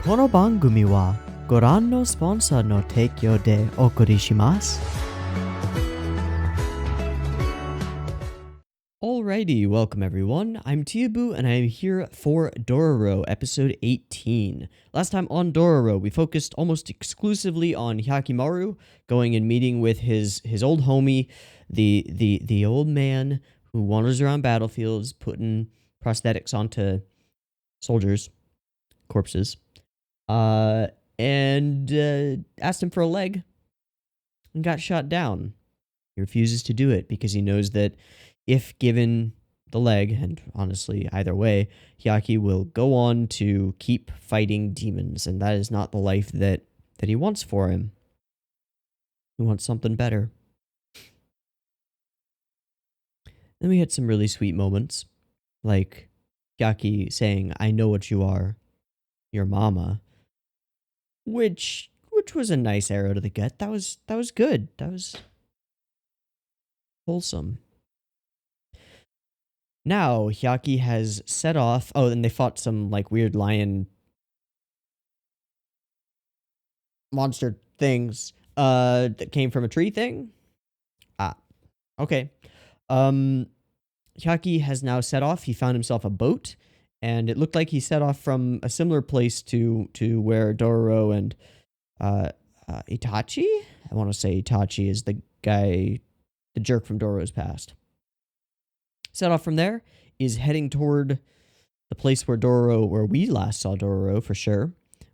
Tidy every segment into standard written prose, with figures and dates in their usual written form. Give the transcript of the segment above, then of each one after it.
Kono bangumi wa goran no sponsor no teikyo de okuri shimasu. Alrighty, welcome everyone. I'm Teeaboo and I am here for Dororo, episode 18. Last time on Dororo, we focused almost exclusively on Hyakkimaru going and meeting with his old homie, the old man who wanders around battlefields putting prosthetics onto soldiers, corpses, and asked him for a leg and got shot down. He refuses to do it because he knows that if given the leg, and honestly, either way, Hyakki will go on to keep fighting demons, and that is not the life that he wants for him. He wants something better. Then we had some really sweet moments, like Hyakki saying, "I know what you are, your mama," which was a nice arrow to the gut. That was good. That was wholesome. Now, Hyakki has set off... Oh, and they fought some, like, weird lion monster things that came from a tree thing? Ah, okay. Hyakki has now set off. He found himself a boat, and it looked like he set off from a similar place to where Dororo and Itachi? I want to say Itachi is the guy, the jerk from Dororo's past. Set off from there, is heading toward the place where we last saw Dororo for sure,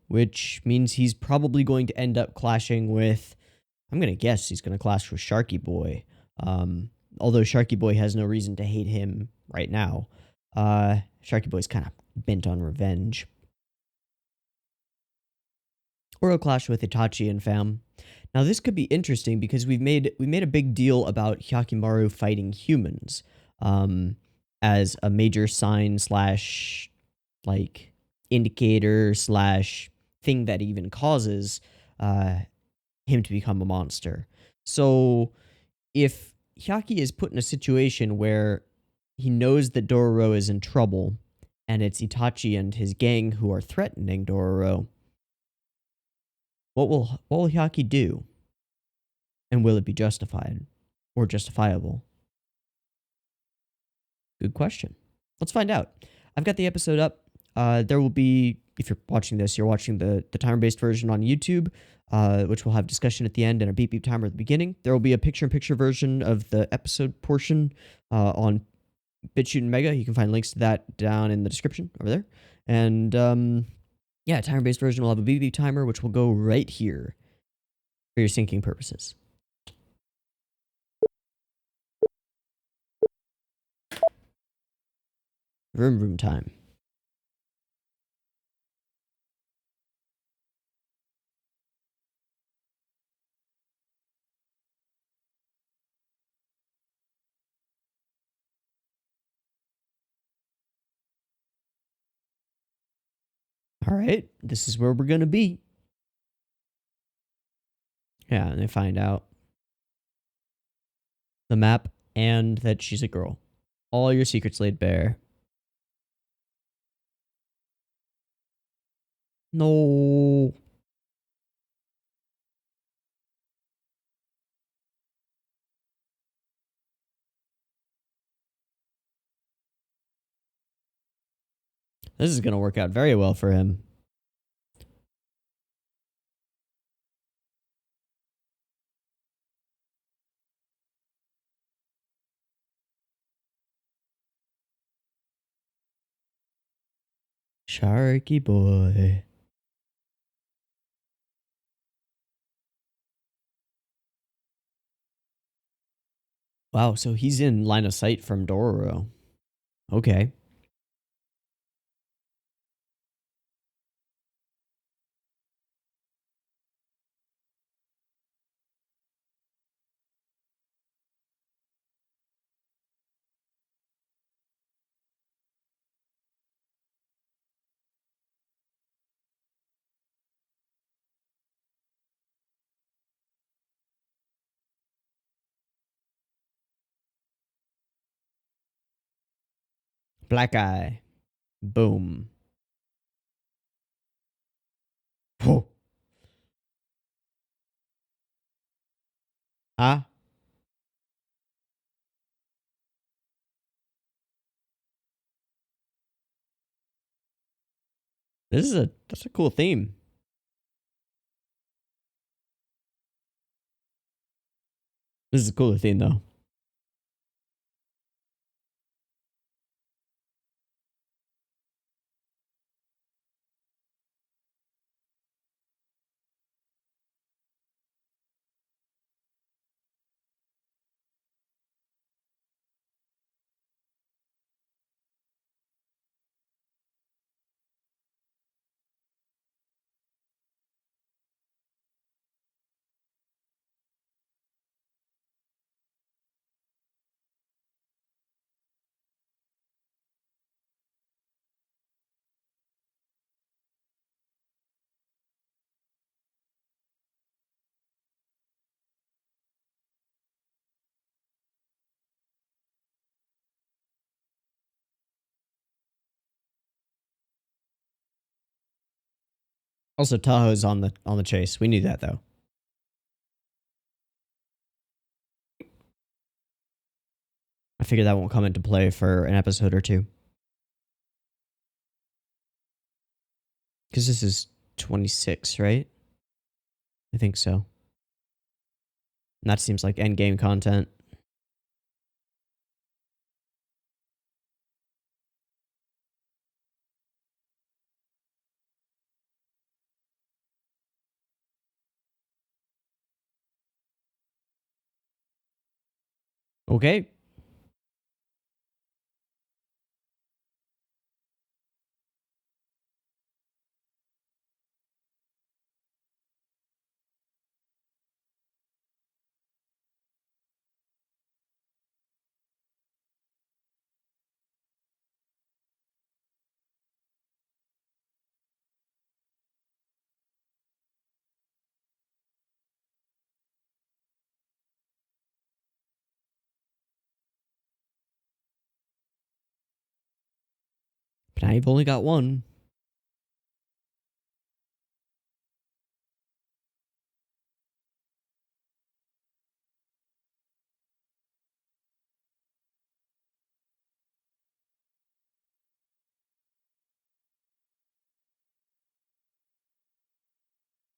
which means he's probably going to end up clashing with, I'm going to guess he's going to clash with Sharky Boy. Although Sharky Boy has no reason to hate him right now. Sharky Boy's kind of bent on revenge. Or he'll clash with Itachi and fam. Now this could be interesting because we made a big deal about Hyakkimaru fighting humans. As a major sign slash like indicator slash thing that even causes him to become a monster. So if Hyakki is put in a situation where he knows that Dororo is in trouble and it's Itachi and his gang who are threatening Dororo, what will Hyakki do? And will it be justified or justifiable? Good question. Let's find out. I've got the episode up. There will be, if you're watching this, you're watching the timer-based version on YouTube, which will have discussion at the end and a beep beep timer at the beginning. There will be a picture-in-picture version of the episode portion on BitChute and Mega. You can find links to that down in the description over there. And yeah, timer-based version will have a beep beep timer, which will go right here for your syncing purposes. Vroom time. All right, this is where we're going to be. Yeah, and they find out the map and that she's a girl. All your secrets laid bare. No. This is going to work out very well for him. Sharky boy. Wow, so he's in line of sight from Dororo. Okay. Black eye. Boom. Ah, that's a cool theme. This is a cooler theme though. Also, Tahoe's on the chase. We knew that though. I figure that won't come into play for an episode or two. Because this is 26, right? I think so. And that seems like endgame content. Okay. But now you've only got one.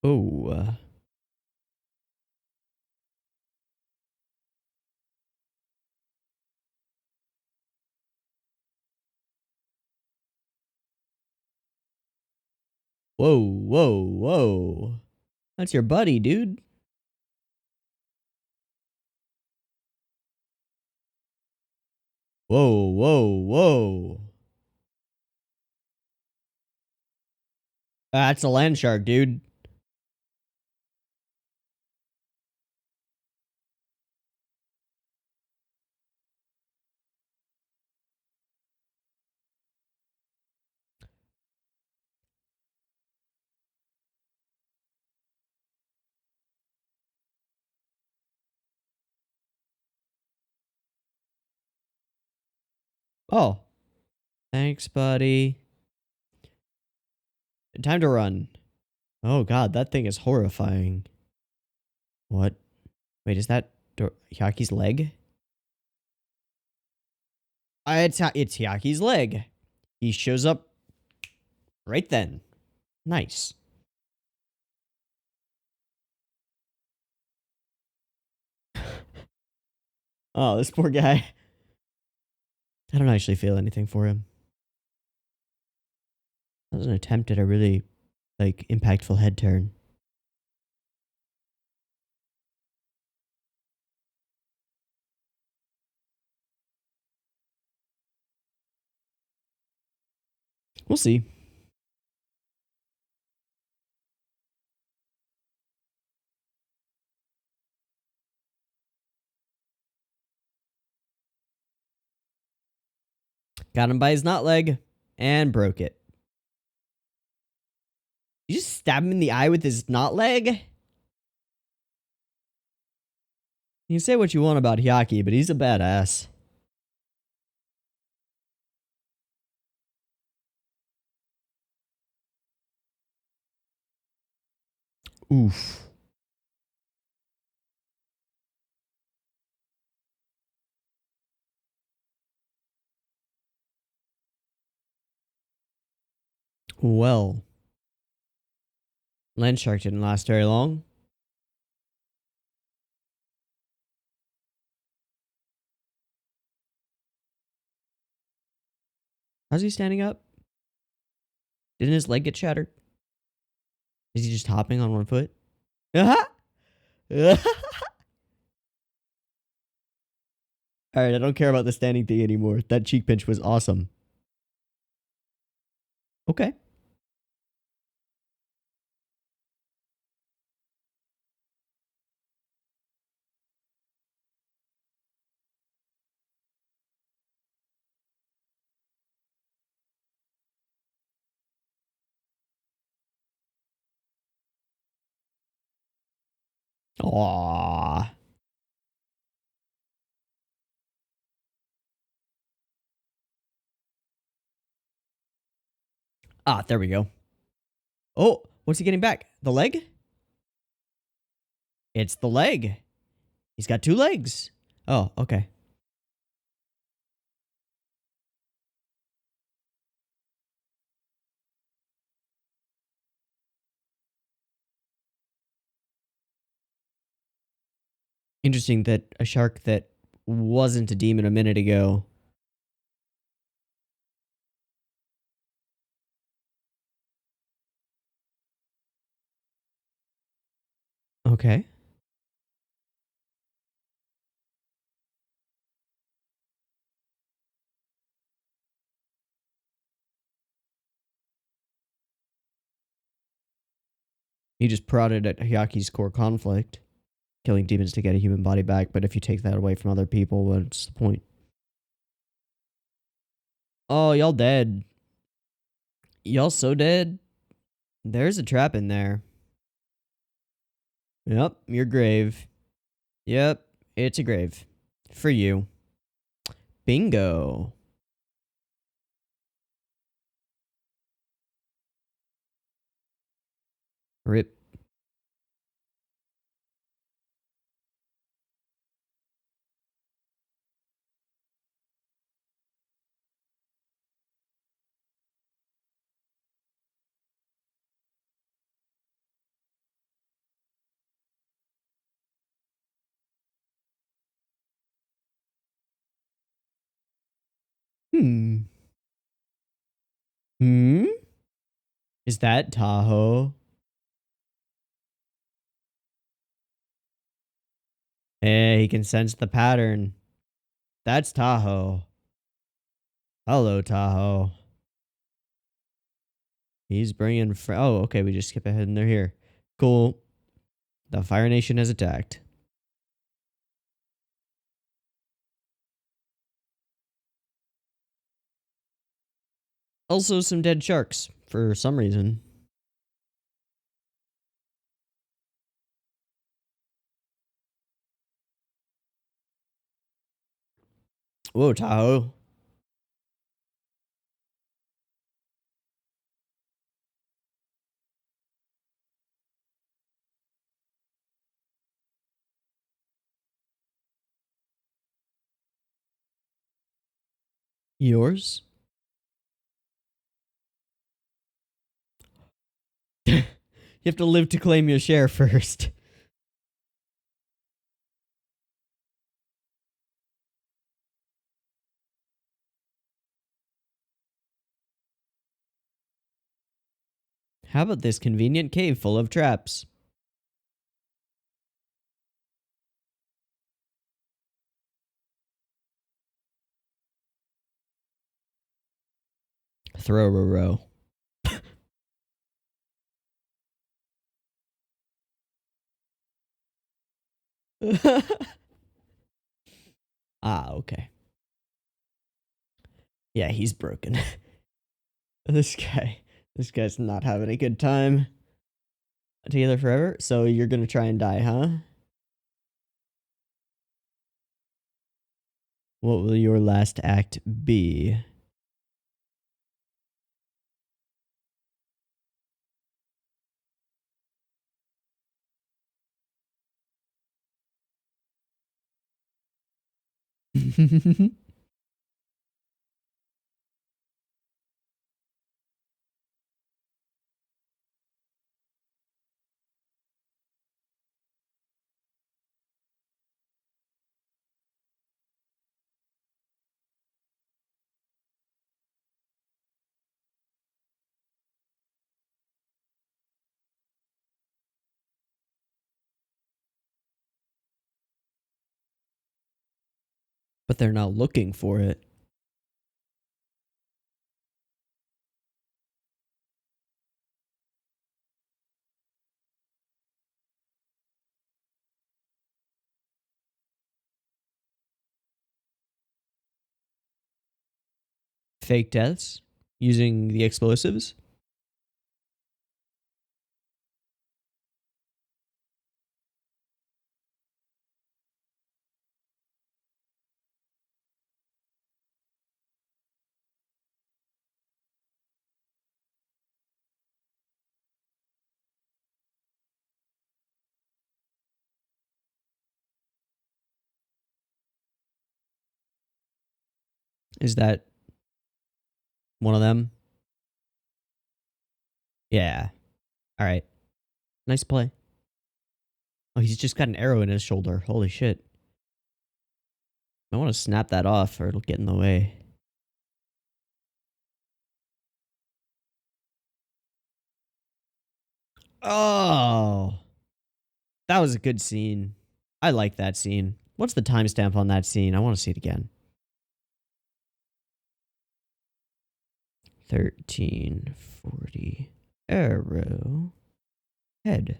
Oh. Whoa, whoa, whoa. That's your buddy, dude. Whoa, whoa, whoa. That's a land shark, dude. Oh. Thanks, buddy. Time to run. Oh god, that thing is horrifying. What? Wait, is that Hyaki's leg? It's Hyaki's leg. He shows up right then. Nice. Oh, this poor guy. I don't actually feel anything for him. That was an attempt at a really, like, impactful head turn. We'll see. Got him by his knot leg and broke it. You just stab him in the eye with his knot leg? You can say what you want about Hyakki, but he's a badass. Oof. Well, Land Shark didn't last very long. How's he standing up? Didn't his leg get shattered? Is he just hopping on one foot? Alright, I don't care about the standing thing anymore. That cheek pinch was awesome. Okay. Aww. Ah, there we go. Oh, what's he getting back? The leg? It's the leg. He's got 2 legs. Oh, okay. Interesting that a shark that wasn't a demon a minute ago. Okay. He just prodded at Hyaki's core conflict. Killing demons to get a human body back, but if you take that away from other people, what's the point? Oh, y'all dead. Y'all so dead. There's a trap in there. Yep, your grave. Yep, it's a grave. For you. Bingo. Rip. Hmm. Hmm? Is that Tahoe? Hey, he can sense the pattern. That's Tahoe. Hello, Tahoe. He's bringing... oh, okay, we just skip ahead and they're here. Cool. The Fire Nation has attacked. Also, some dead sharks, for some reason. Whoa, Tahoe. Yours? You have to live to claim your share first. How about this convenient cave full of traps? Dororo. Ah, okay. Yeah, he's broken. This guy's not having a good time. Together forever? So you're gonna try and die, huh? What will your last act be? But they're not looking for it. Fake deaths using the explosives. Is that one of them? Yeah. All right. Nice play. Oh, he's just got an arrow in his shoulder. Holy shit. I want to snap that off or it'll get in the way. Oh. That was a good scene. I like that scene. What's the timestamp on that scene? I want to see it again. 1340. Arrow. Head.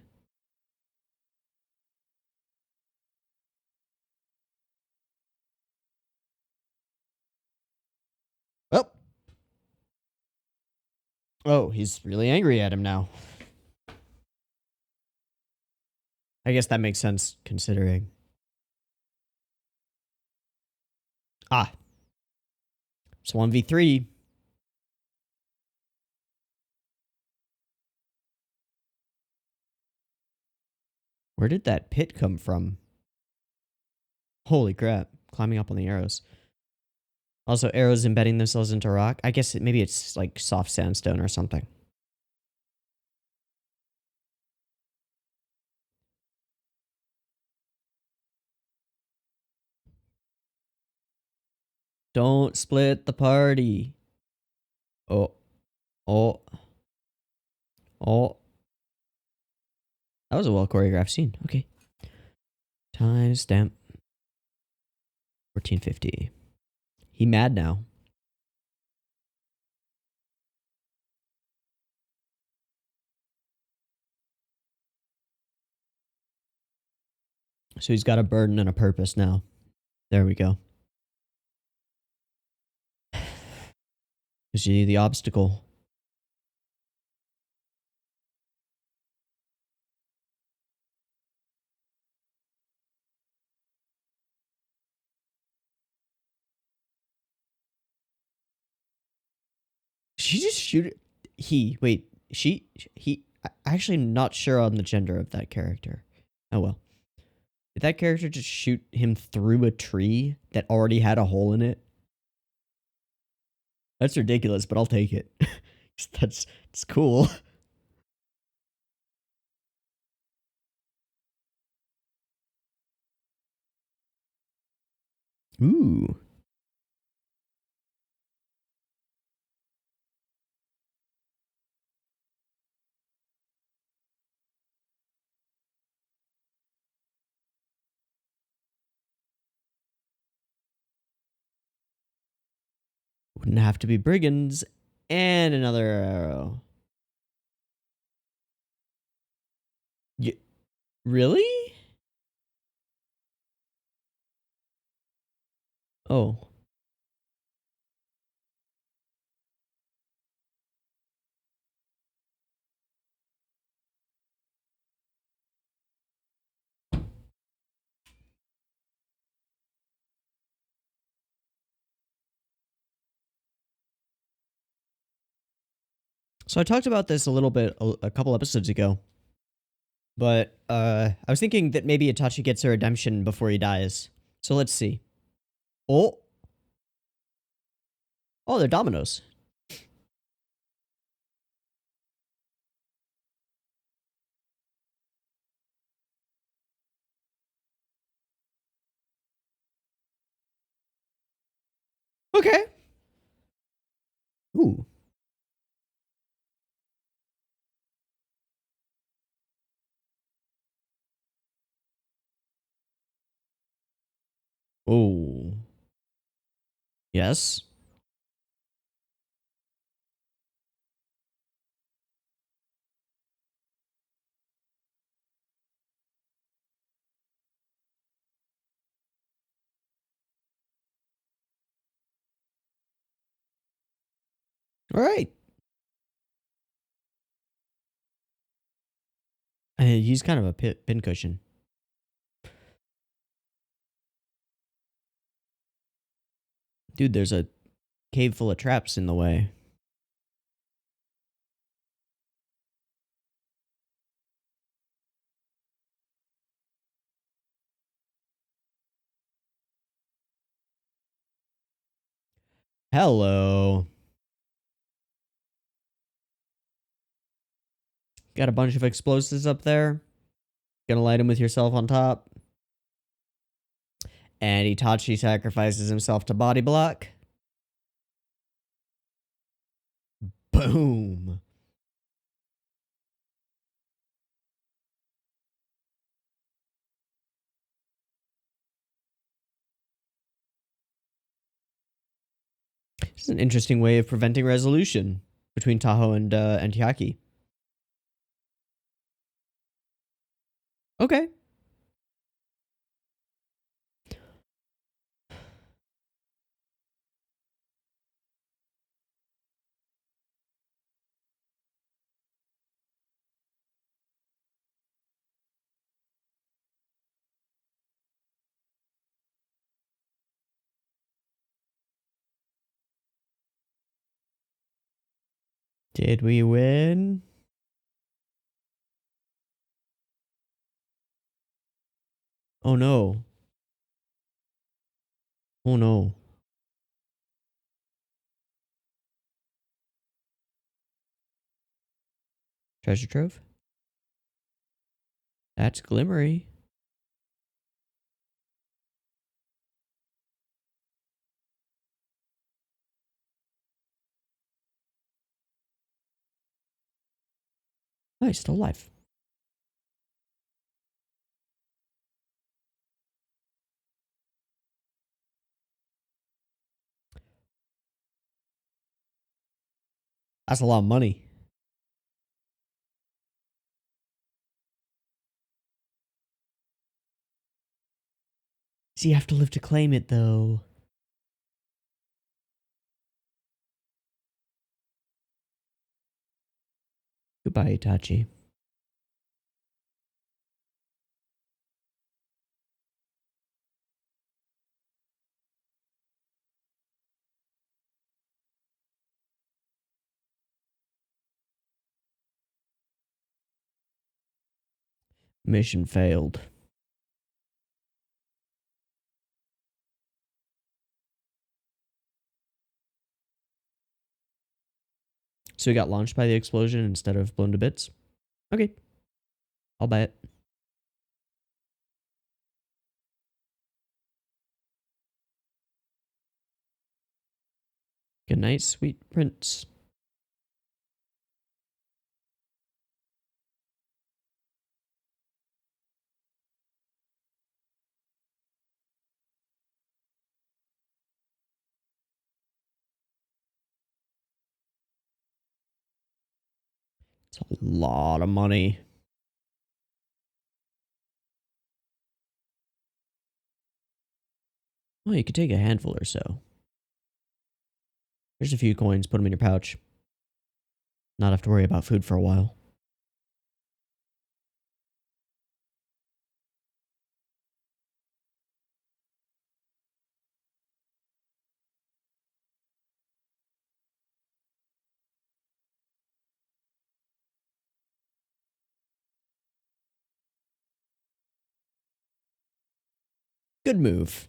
Oh. Oh, he's really angry at him now. I guess that makes sense considering. Ah. It's 1v3. Where did that pit come from? Holy crap. Climbing up on the arrows. Also, arrows embedding themselves into rock. I guess maybe it's like soft sandstone or something. Don't split the party. Oh. Oh. Oh. That was a well choreographed scene. Okay. Timestamp. 1450. He mad now. So he's got a burden and a purpose now. There we go. Is she the obstacle? She just shoot it. Wait, he, actually not sure on the gender of that character. Oh well. Did that character just shoot him through a tree that already had a hole in it? That's ridiculous, but I'll take it. It's cool. Ooh. Wouldn't have to be brigands. And another arrow. Really? Oh. So I talked about this a little bit a couple episodes ago. But I was thinking that maybe Itachi gets a redemption before he dies. So let's see. Oh. Oh, they're dominoes. Okay. Ooh. Oh. Yes. All right. He's kind of a pincushion. Dude, there's a cave full of traps in the way. Hello. Got a bunch of explosives up there. Gonna light them with yourself on top. And Itachi sacrifices himself to body block. Boom. This is an interesting way of preventing resolution between Tahoe and Hyakki. Okay. Did we win? Oh no. Oh no. Treasure trove? That's glimmery. Oh, he's still alive. That's a lot of money. So you have to live to claim it, though. Goodbye, Itachi. Mission failed. So he got launched by the explosion instead of blown to bits? Okay. I'll buy it. Good night, sweet prince. It's a lot of money. Well, you could take a handful or so. There's a few coins. Put them in your pouch. Not have to worry about food for a while. Good move.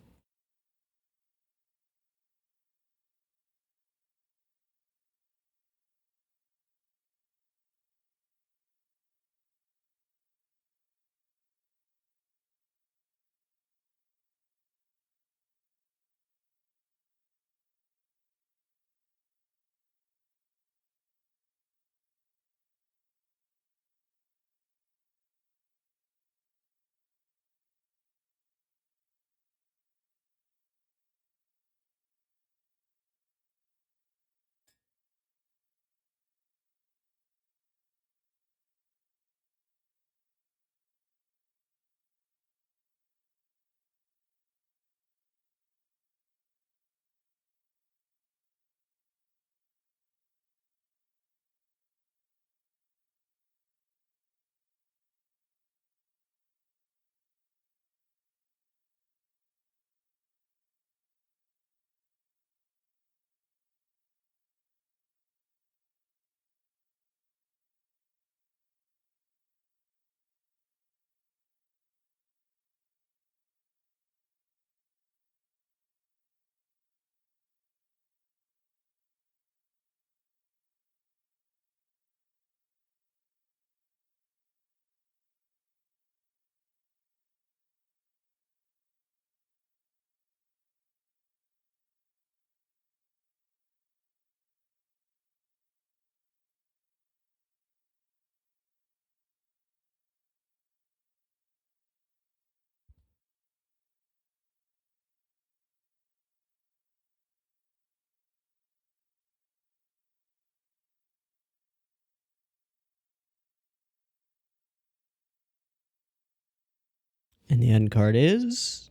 And the end card is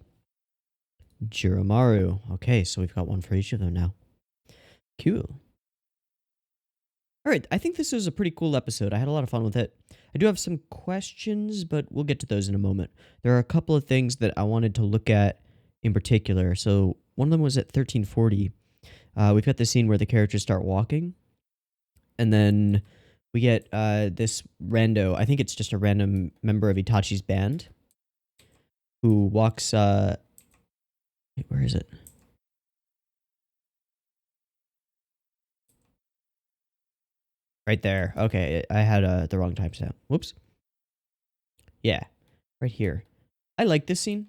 Jiromaru. Okay, so we've got one for each of them now. Cool. All right, I think this was a pretty cool episode. I had a lot of fun with it. I do have some questions, but we'll get to those in a moment. There are a couple of things that I wanted to look at in particular. So one of them was at 1340. We've got the scene where the characters start walking, and then we get this rando. I think it's just a random member of Itachi's band who walks. Wait, where is it? Right there. Okay, I had the wrong timestamp. Whoops. Yeah, right here. I like this scene.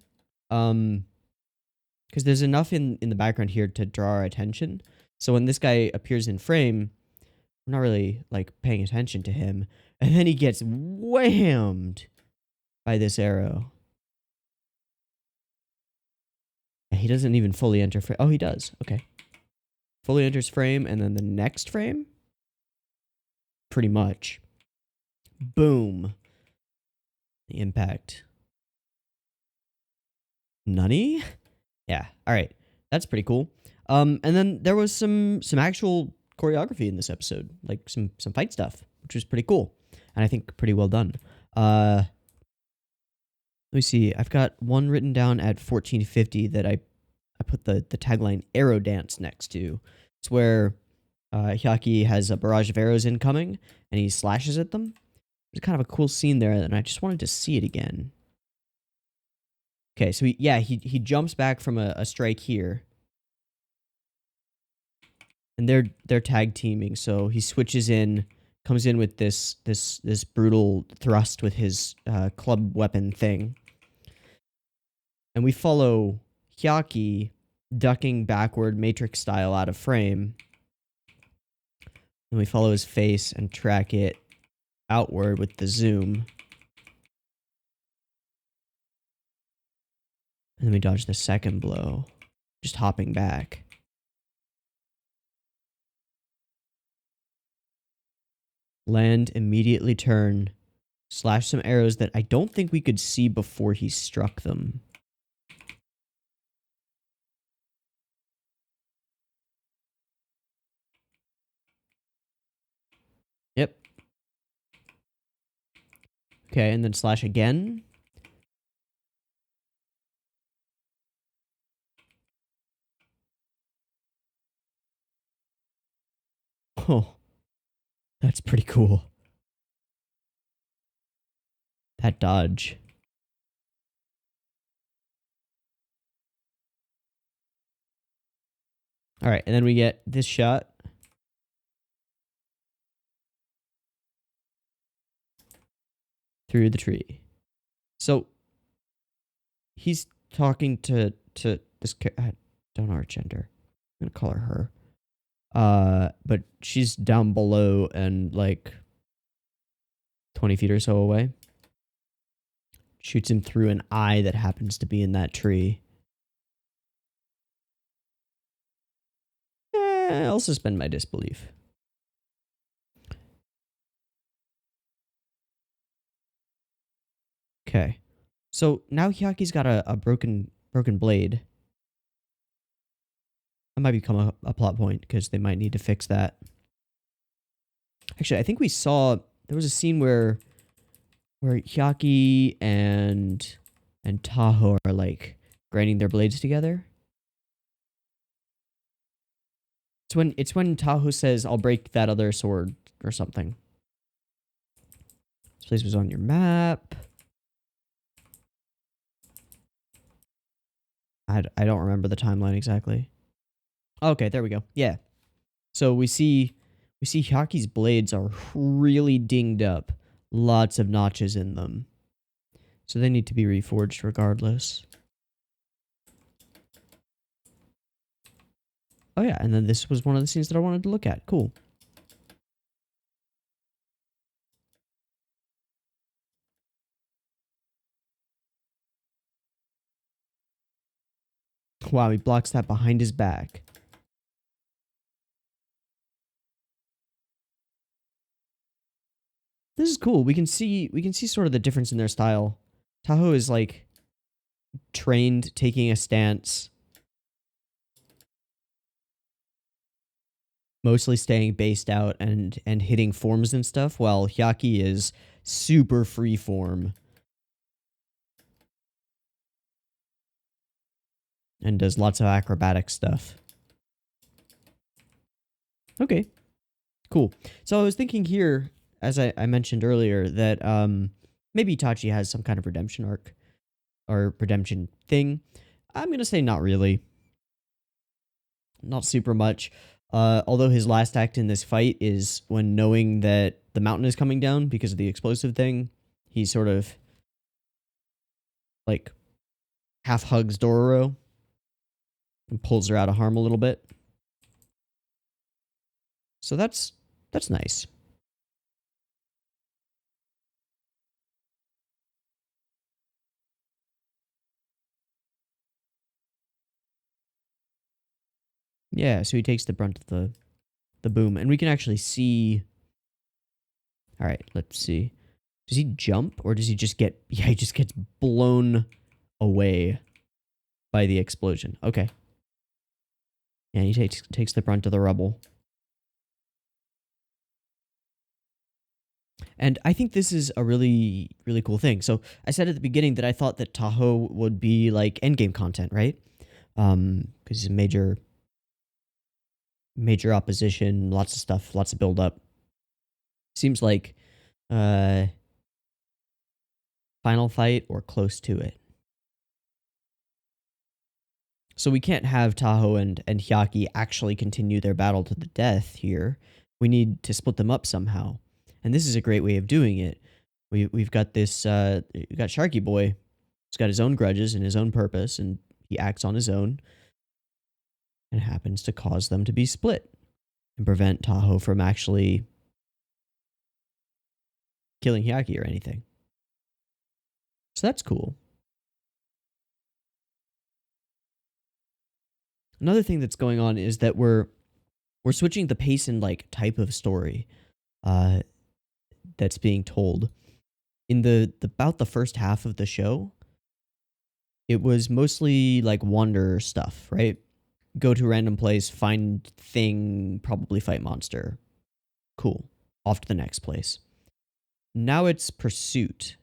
Because there's enough in the background here to draw our attention. So when this guy appears in frame, I'm not really like paying attention to him, and then he gets whammed by this arrow. He doesn't even fully enter frame. Oh, he does. Okay. Fully enters frame, and then the next frame? Pretty much. Boom. The impact. Nunny? Yeah. All right. That's pretty cool. And then there was some actual choreography in this episode, like some fight stuff, which was pretty cool, and I think pretty well done. Let me see. I've got one written down at 1450 that I put the tagline "Arrow Dance" next to. It's where Hyakki has a barrage of arrows incoming, and he slashes at them. There's kind of a cool scene there, and I just wanted to see it again. Okay, so he jumps back from a strike here, and they're tag teaming. So he switches in, comes in with this brutal thrust with his club weapon thing, and we follow Hyakki ducking backward Matrix style out of frame, and we follow his face and track it outward with the zoom. And then we dodge the second blow, just hopping back. Land, immediately turn, slash some arrows that I don't think we could see before he struck them. Yep. Okay, and then slash again. Oh, that's pretty cool. That dodge. All right, and then we get this shot. Through the tree. So he's talking to this I don't know her gender. I'm gonna call her her. But she's down below and like 20 feet or so away. Shoots him through an eye that happens to be in that tree. I'll suspend my disbelief. Okay. So now Hyakki's got a broken blade. That might become a plot point because they might need to fix that. Actually, I think we saw there was a scene where Hyakki and Tahoe are like grinding their blades together. It's when Tahoe says, "I'll break that other sword" or something. This place was on your map. I don't remember the timeline exactly. Okay, there we go. Yeah. So we see Hyakki's blades are really dinged up. Lots of notches in them. So they need to be reforged regardless. Oh yeah, and then this was one of the scenes that I wanted to look at. Cool. Wow, he blocks that behind his back. This is cool. We can see sort of the difference in their style. Tahoe is like trained taking a stance, mostly staying based out and hitting forms and stuff, while Hyakki is super free form and does lots of acrobatic stuff. Okay, cool. So I was thinking here, as I mentioned earlier, that maybe Itachi has some kind of redemption arc or redemption thing. I'm going to say not really. Not super much. Although his last act in this fight is when knowing that the mountain is coming down because of the explosive thing, he sort of like half hugs Dororo and pulls her out of harm a little bit. So that's nice. Yeah, so he takes the brunt of the boom, and we can actually see. All right, let's see. Does he jump or does he just get? Yeah, he just gets blown away by the explosion. Okay. And he takes the brunt of the rubble. And I think this is a really, really cool thing. So I said at the beginning that I thought that Tahoe would be like endgame content, right? Because he's a major opposition, lots of stuff, lots of build up. Seems like final fight or close to it. So we can't have Tahoe and Hyakki actually continue their battle to the death here. We need to split them up somehow. And this is a great way of doing it. We've got this, we've got Sharky Boy. He's got his own grudges and his own purpose, and he acts on his own and happens to cause them to be split and prevent Tahoe from actually killing Hyakki or anything. So that's cool. Another thing that's going on is that we're switching the pace and like type of story that's being told. In about the first half of the show, it was mostly like wander stuff, right? Go to a random place, find thing, probably fight monster. Cool. Off to the next place. Now it's pursuit.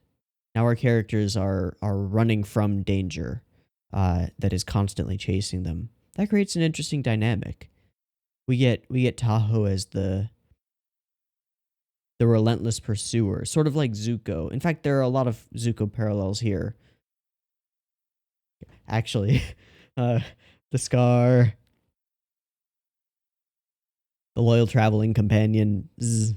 Now our characters are running from danger that is constantly chasing them. That creates an interesting dynamic. We get Tahoe as the relentless pursuer, sort of like Zuko. In fact, there are a lot of Zuko parallels here. Actually, the scar, the loyal traveling companion. Zzz.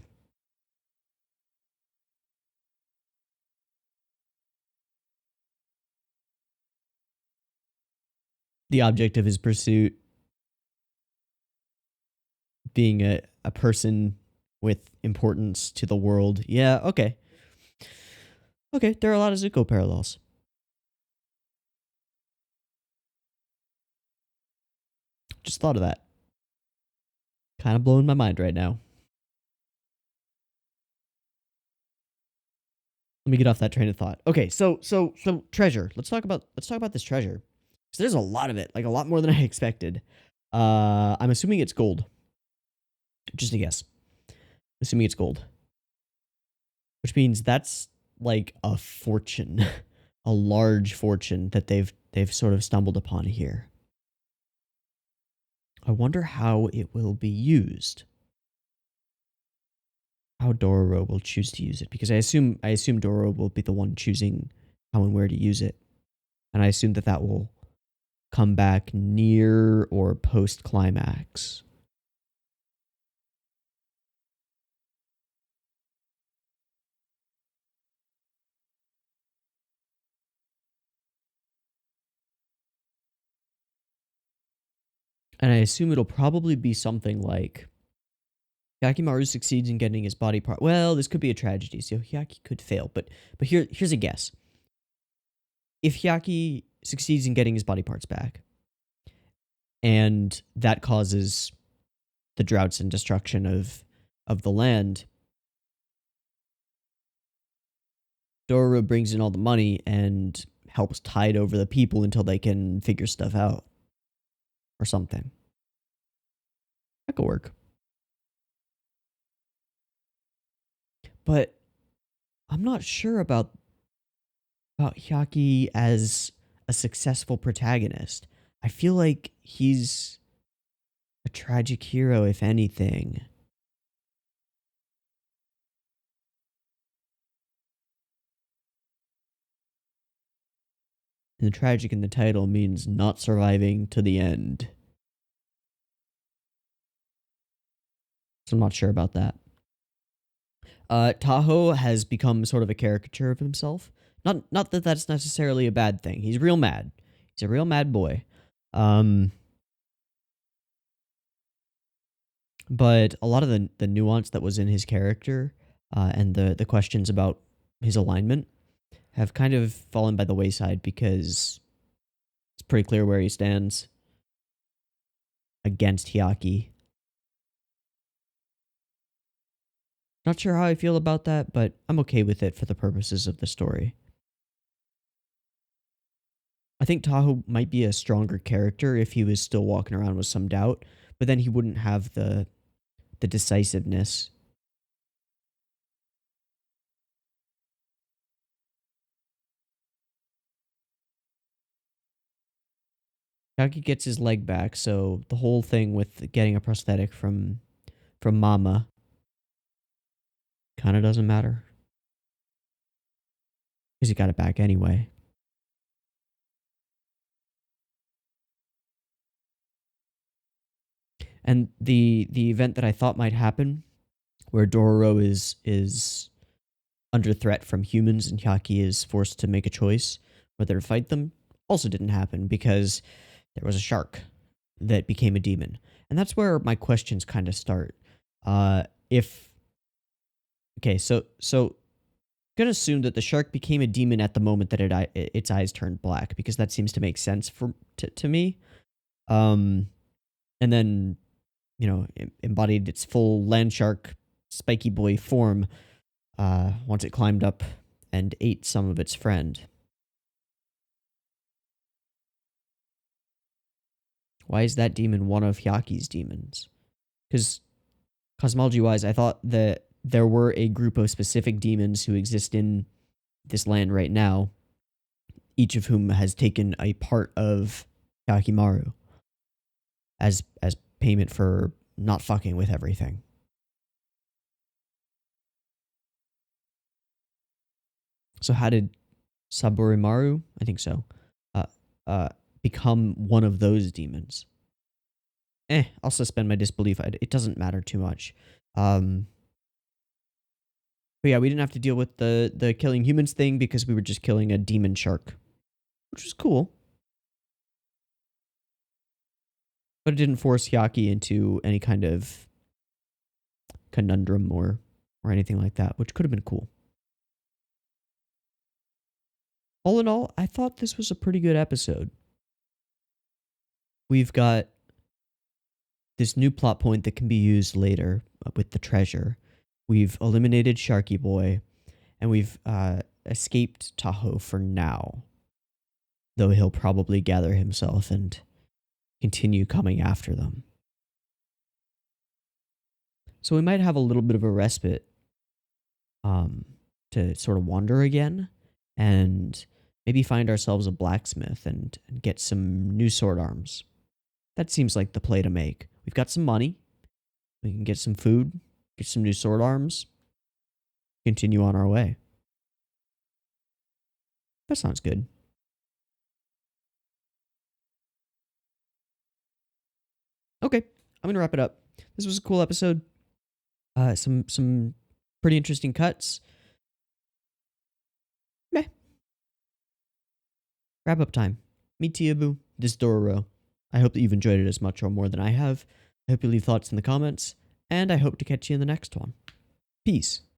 The object of his pursuit being a person with importance to the world. Yeah, okay. Okay, there are a lot of Zuko parallels. Just thought of that. Kind of blowing my mind right now. Let me get off that train of thought. Okay, so treasure. Let's talk about this treasure. So there's a lot of it, like a lot more than I expected. I'm assuming it's gold. Just a guess. Assuming it's gold. Which means that's like a fortune. A large fortune that they've sort of stumbled upon here. I wonder how it will be used. How Dororo will choose to use it, because I assume Dororo will be the one choosing how and where to use it. And I assume that will come back near or post climax. And I assume it'll probably be something like Hyakkimaru succeeds in getting his body part. Well, this could be a tragedy, so Hyakki could fail. But here's a guess. If Hyakki succeeds in getting his body parts back, and that causes the droughts and destruction of the land, Dororo brings in all the money and helps tide over the people until they can figure stuff out. Or something. That could work. But I'm not sure about Hyakki as a successful protagonist. I feel like he's a tragic hero, if anything. And the tragic in the title means not surviving to the end. So I'm not sure about that. Tahoe has become sort of a caricature of himself. Not that that's necessarily a bad thing. He's real mad. He's a real mad boy. But a lot of the nuance that was in his character and the questions about his alignment have kind of fallen by the wayside because it's pretty clear where he stands against Hyakki. Not sure how I feel about that, but I'm okay with it for the purposes of the story. I think Tahoe might be a stronger character if he was still walking around with some doubt, but then he wouldn't have the decisiveness. Hyakki gets his leg back, so the whole thing with getting a prosthetic from Mama kind of doesn't matter. Because he got it back anyway. And the event that I thought might happen, where Dororo is under threat from humans and Hyakki is forced to make a choice whether to fight them, also didn't happen because there was a shark that became a demon. And that's where my questions kind of start. Okay, so gonna assume that the shark became a demon at the moment that its eyes turned black, because that seems to make sense to me. And then, you know, embodied its full land shark spiky boy form once it climbed up and ate some of its friend. Why is that demon one of Hyakki's demons? Because cosmology-wise, I thought that there were a group of specific demons who exist in this land right now, each of whom has taken a part of Hyakkimaru as payment for not fucking with everything. So how did Saburimaru, I think so, become one of those demons? I'll suspend my disbelief. It doesn't matter too much. But yeah, we didn't have to deal with the killing humans thing because we were just killing a demon shark, which was cool. But it didn't force Hyakki into any kind of conundrum or anything like that, which could have been cool. All in all, I thought this was a pretty good episode. We've got this new plot point that can be used later with the treasure. We've eliminated Sharky Boy, and we've escaped Tahoe for now. Though he'll probably gather himself and continue coming after them. So we might have a little bit of a respite to sort of wander again and maybe find ourselves a blacksmith and get some new sword arms. That seems like the play to make. We've got some money. We can get some food, get some new sword arms, continue on our way. That sounds good. Okay, I'm going to wrap it up. This was a cool episode. Some pretty interesting cuts. Meh. Wrap up time. Me, Teeaboo. This is Dororo. I hope that you've enjoyed it as much or more than I have. I hope you leave thoughts in the comments, and I hope to catch you in the next one. Peace.